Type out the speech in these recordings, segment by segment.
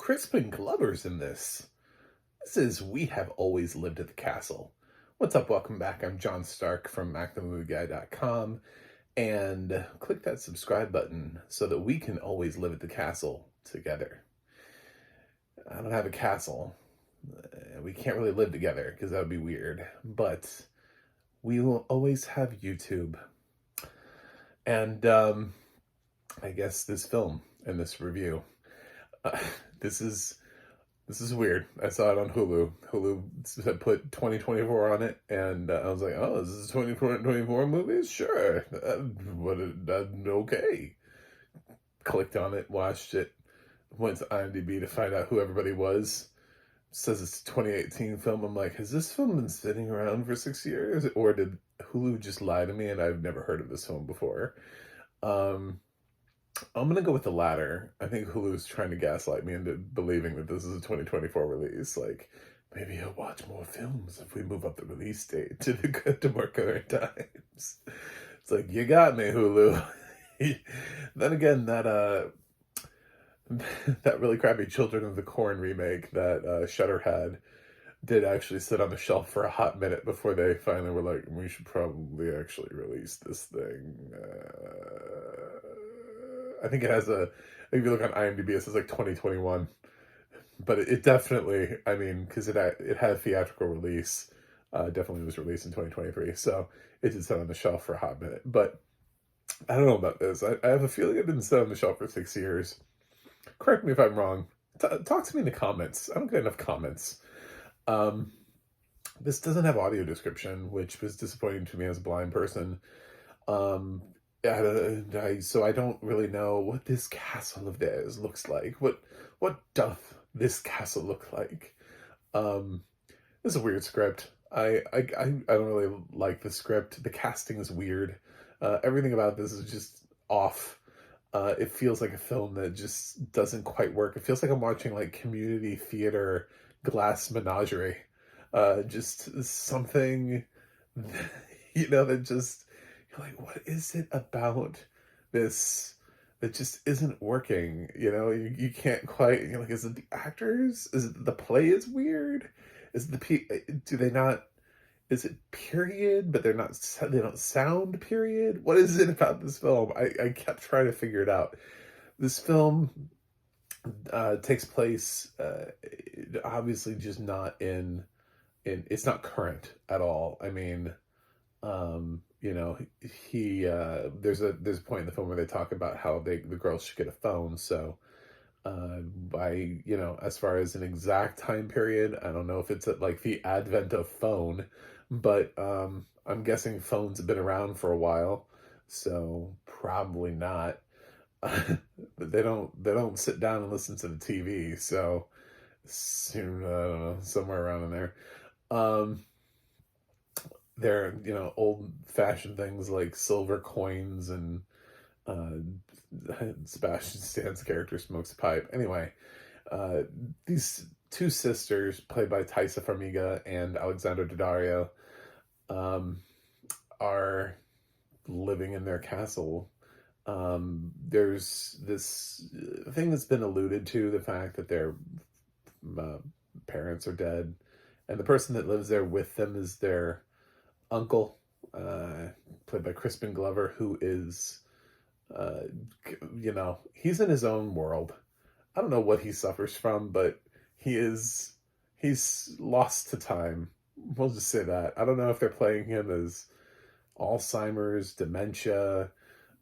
Crispin Glover's in this. This is We Have Always Lived at the Castle. What's up? Welcome back. I'm John Stark from MacTheMovieguy.com. And click that subscribe button so that we can always live at the castle together. I don't have a castle. We can't really live together because that would be weird. But we will always have YouTube. And I guess this film and this review. This is weird. I saw it on Hulu. Hulu had put 2024 on it, and I was like, "Oh, this is 2024 movies? Sure." Okay. Clicked on it, watched it, went to IMDb to find out who everybody was. It says it's a 2018 film. I'm like, has this film been sitting around for 6 years, or did Hulu just lie to me and I've never heard of this film before? I'm gonna go with the latter. I think Hulu's trying to gaslight me into believing that this is a 2024 release. Like, maybe you'll watch more films if we move up the release date to more current times. It's like, you got me, Hulu. Then again, that really crappy Children of the Corn remake that Shudder had did actually sit on the shelf for a hot minute before they finally were like, we should probably actually release this thing. I think it has if you look on IMDb, it says like 2021. But it definitely, I mean, because it had a theatrical release, definitely was released in 2023. So it did sit on the shelf for a hot minute. But I don't know about this. I have a feeling it didn't sit on the shelf for 6 years. Correct me if I'm wrong. Talk to me in the comments. I don't get enough comments. This doesn't have audio description, which was disappointing to me as a blind person. So I don't really know what this castle of theirs looks like. What doth this castle look like? This is a weird script. I don't really like the script. The casting is weird. Everything about this is just off. It feels like a film that just doesn't quite work. It feels like I'm watching like community theater glass menagerie. Just something, that just, you're like, what is it about this that just isn't working? You can't quite, you're like, is it the actors? Is it the play is weird? Is it do they not, is it period, but they don't sound period? What is it about this film? I kept trying to figure it out. This film takes place, obviously just not it's not current at all. I mean, there's a point in the film where they talk about how the girls should get a phone. So, as far as an exact time period, I don't know if it's at like the advent of phone, but, I'm guessing phones have been around for a while, so probably not. But they don't sit down and listen to the TV, so soon, I don't know, somewhere around in there. They're, old-fashioned things like silver coins and Sebastian Stan's character smokes a pipe. Anyway, these two sisters, played by Taissa Farmiga and Alexandra Daddario, are living in their castle. There's this thing that's been alluded to, the fact that their parents are dead, and the person that lives there with them is their uncle, played by Crispin Glover, who is, he's in his own world. I don't know what he suffers from, but he's lost to time. We'll just say that. I don't know if they're playing him as Alzheimer's, dementia,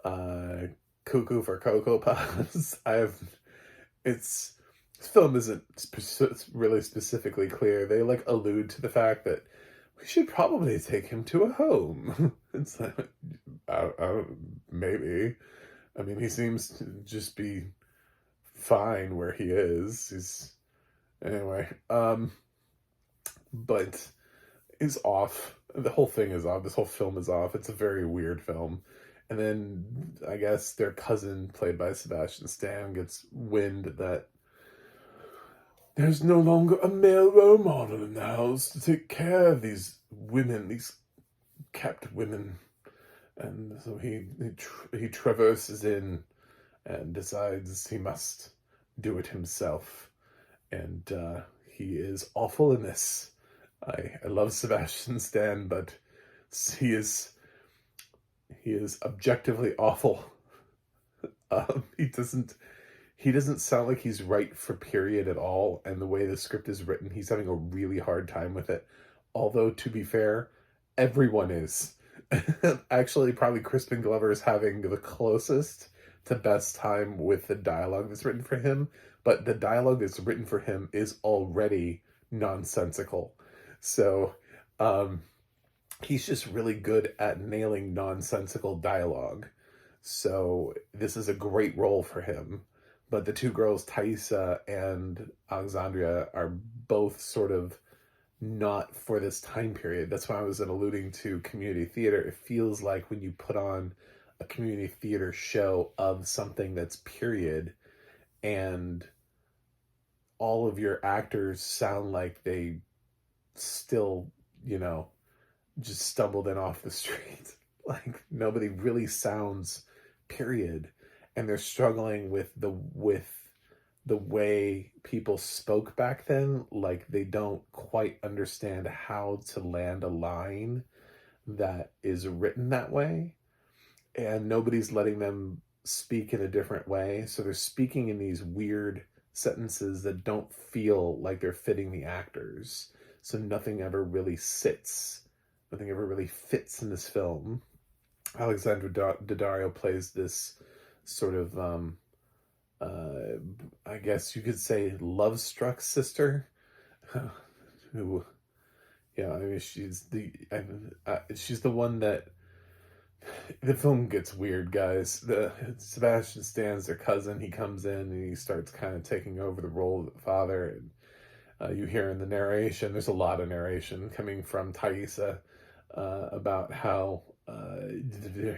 cuckoo for Cocoa Puffs. This film isn't really specifically clear. They like allude to the fact that we should probably take him to a home. It's like, maybe. I mean, he seems to just be fine where he is. Anyway, but is off. The whole thing is off. This whole film is off. It's a very weird film. And then I guess their cousin, played by Sebastian Stan, gets wind that there's no longer a male role model in the house to take care of these women, these kept women. And so he traverses in and decides he must do it himself. and he is awful in this. I love Sebastian Stan, but he is objectively awful. He doesn't sound like he's right for period at all, and the way the script is written, he's having a really hard time with it. Although, to be fair, everyone is. Actually, probably Crispin Glover is having the closest to best time with the dialogue that's written for him, but the dialogue that's written for him is already nonsensical. So, he's just really good at nailing nonsensical dialogue. So this is a great role for him. But the two girls, Taissa and Alexandra, are both sort of not for this time period. That's why I was alluding to community theater. It feels like when you put on a community theater show of something that's period, and all of your actors sound like they still, just stumbled in off the street. Like nobody really sounds period, and they're struggling with the way people spoke back then. Like they don't quite understand how to land a line that is written that way, and nobody's letting them speak in a different way. So they're speaking in these weird sentences that don't feel like they're fitting the actors. So nothing ever really sits. Nothing ever really fits in this film. Alexandra Daddario plays this sort of, I guess you could say, love-struck sister, who, I mean, she's the one that, the film gets weird, guys. Sebastian Stan's their cousin. He comes in and he starts kind of taking over the role of the father, and you hear in the narration, there's a lot of narration coming from Taissa, about how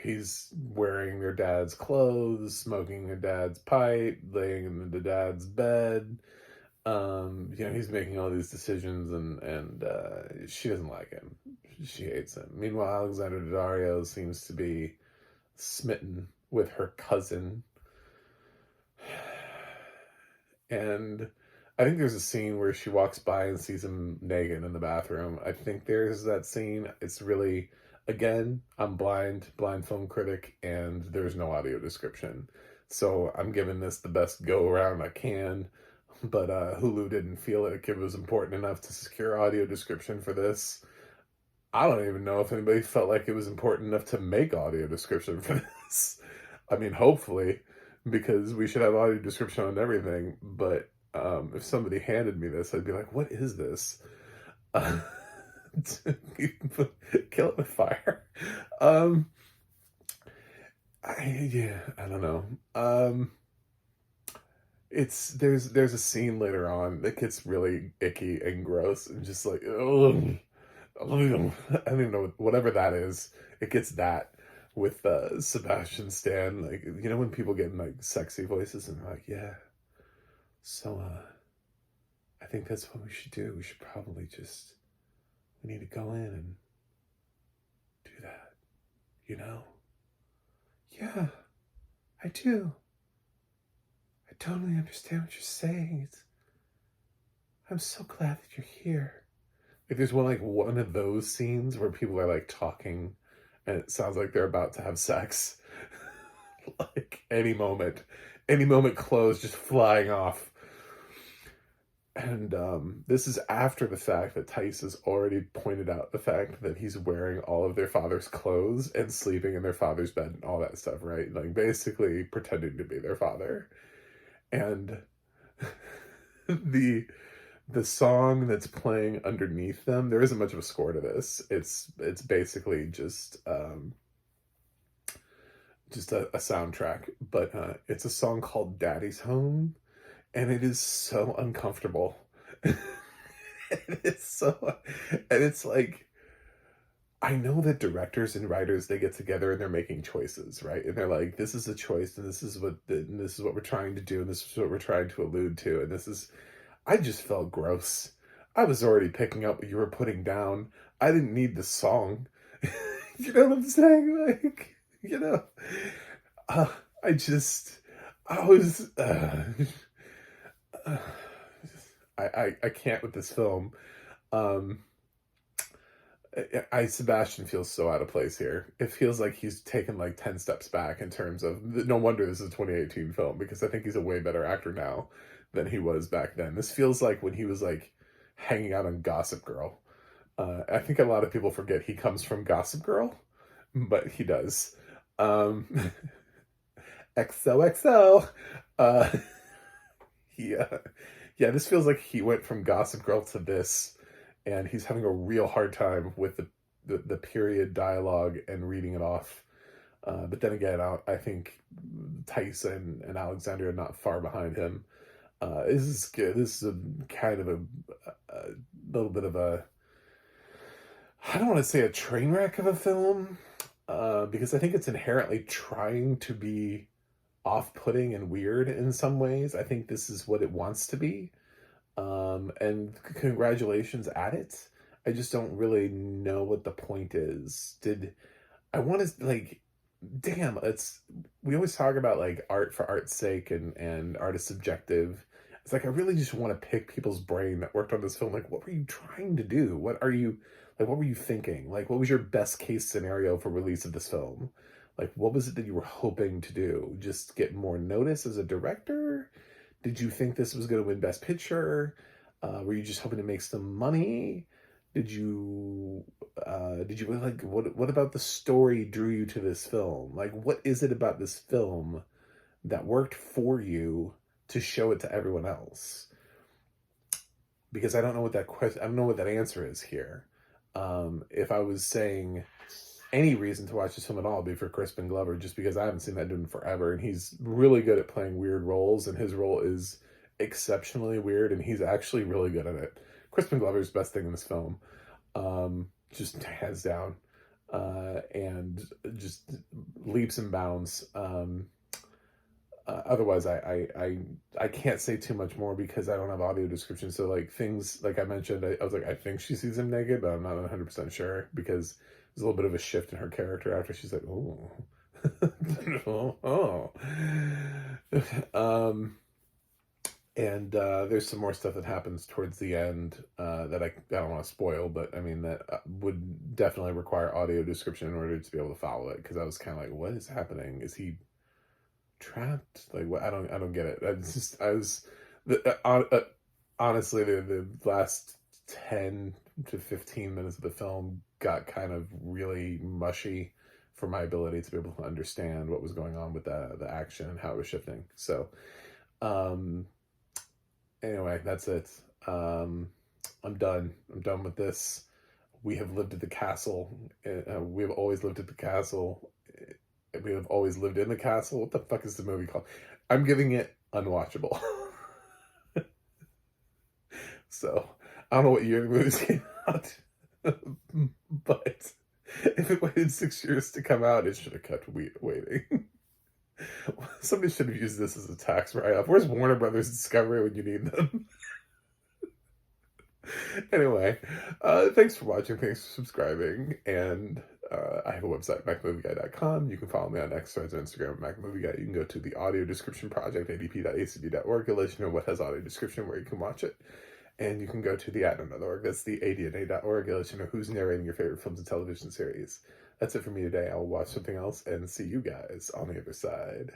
he's wearing their dad's clothes, smoking their dad's pipe, laying in the dad's bed. He's making all these decisions, and she doesn't like him. She hates him. Meanwhile, Alexandra Daddario seems to be smitten with her cousin. And I think there's a scene where she walks by and sees him naked in the bathroom. I think there's that scene. It's really, again, I'm blind film critic, and there's no audio description. So I'm giving this the best go around I can. But Hulu didn't feel like it was important enough to secure audio description for this. I don't even know if anybody felt like it was important enough to make audio description for this. I mean, hopefully, because we should have audio description on everything. But if somebody handed me this, I'd be like, what is this? Kill it with fire. I don't know. There's a scene later on that gets really icky and gross and just like, ugh. I don't even know, whatever that is. It gets that with Sebastian Stan. Like, when people get in like sexy voices and they're like, yeah, so I think that's what we should do. We should probably we need to go in and do that, Yeah, I do. I totally understand what you're saying. I'm so glad that you're here. Like, there's one of those scenes where people are like talking and it sounds like they're about to have sex. Like any moment clothes just flying off. And this is after the fact that Tice has already pointed out the fact that he's wearing all of their father's clothes and sleeping in their father's bed and all that stuff, right? Like basically pretending to be their father. And the song that's playing underneath them, there isn't much of a score to this. It's basically just a soundtrack, but it's a song called Daddy's Home, and it is so uncomfortable. It's like, I know that directors and writers, they get together and they're making choices, right? And they're like, this is a choice, and this is what we're trying to do, and this is what we're trying to allude to, and I just felt gross. I was already picking up what you were putting down. I didn't need the song. You know what I'm saying? Like, I was, I can't with this film. Um, Sebastian feels so out of place here. It feels like he's taken like 10 steps back in terms of, no wonder this is a 2018 film, because I think he's a way better actor now than he was back then. This feels like when he was like hanging out on Gossip Girl. I think a lot of people forget he comes from Gossip Girl, but he does. Um, XOXO. Uh, yeah, yeah. This feels like he went from Gossip Girl to this, and he's having a real hard time with the period dialogue and reading it off. But then again, I think Taissa and Alexandra are not far behind him. This is good. This is a kind of a little bit of a, I don't want to say a train wreck of a film, because I think it's inherently trying to be off-putting and weird in some ways. I think this is what it wants to be. And congratulations at it. I just don't really know what the point is. I want to, like, damn, we always talk about like art for art's sake, and art is subjective. It's like, I really just want to pick people's brain that worked on this film. Like, what were you trying to do? What were you thinking? Like, what was your best case scenario for release of this film? Like, what was it that you were hoping to do? Just get more notice as a director? Did you think this was going to win Best Picture? Were you just hoping to make some money? Did you like, what about the story drew you to this film? Like, what is it about this film that worked for you to show it to everyone else? Because I don't know what I don't know what that answer is here. If I was saying any reason to watch this film at all, it'd be for Crispin Glover, just because I haven't seen that dude in forever, and he's really good at playing weird roles, and his role is exceptionally weird, and he's actually really good at it. Crispin Glover's best thing in this film, just hands down, and just leaps and bounds. Otherwise, I can't say too much more because I don't have audio description. So like things like I mentioned, I was like, I think she sees him naked, but I'm not 100% sure, because there's a little bit of a shift in her character after she's like, oh, oh, and there's some more stuff that happens towards the end that I don't want to spoil, but I mean that would definitely require audio description in order to be able to follow it, because I was kind of like, what is happening? Is he trapped? Like, what? I don't get it. Honestly, the last 10 to 15 minutes of the film got kind of really mushy for my ability to be able to understand what was going on with the action and how it was shifting. So anyway, that's it. I'm done with this. We have lived at the castle. We have always lived at the castle. We have always lived in the castle. What the fuck is the movie called? I'm giving it unwatchable. So I don't know what year the movies came out, but if it waited 6 years to come out, it should have kept waiting. Somebody should have used this as a tax write-off. Where's Warner Brothers Discovery when you need them? Anyway, thanks for watching. Thanks for subscribing. And I have a website, macmovieguy.com. You can follow me on X, Threads, and Instagram at macmovieguy. You can go to the audio description project, adp.acb.org. It'll let you know what has audio description, where you can watch it. And you can go to the adna.org. That's the adna.org. It'll let you know who's narrating your favorite films and television series. That's it for me today. I'll watch something else and see you guys on the other side.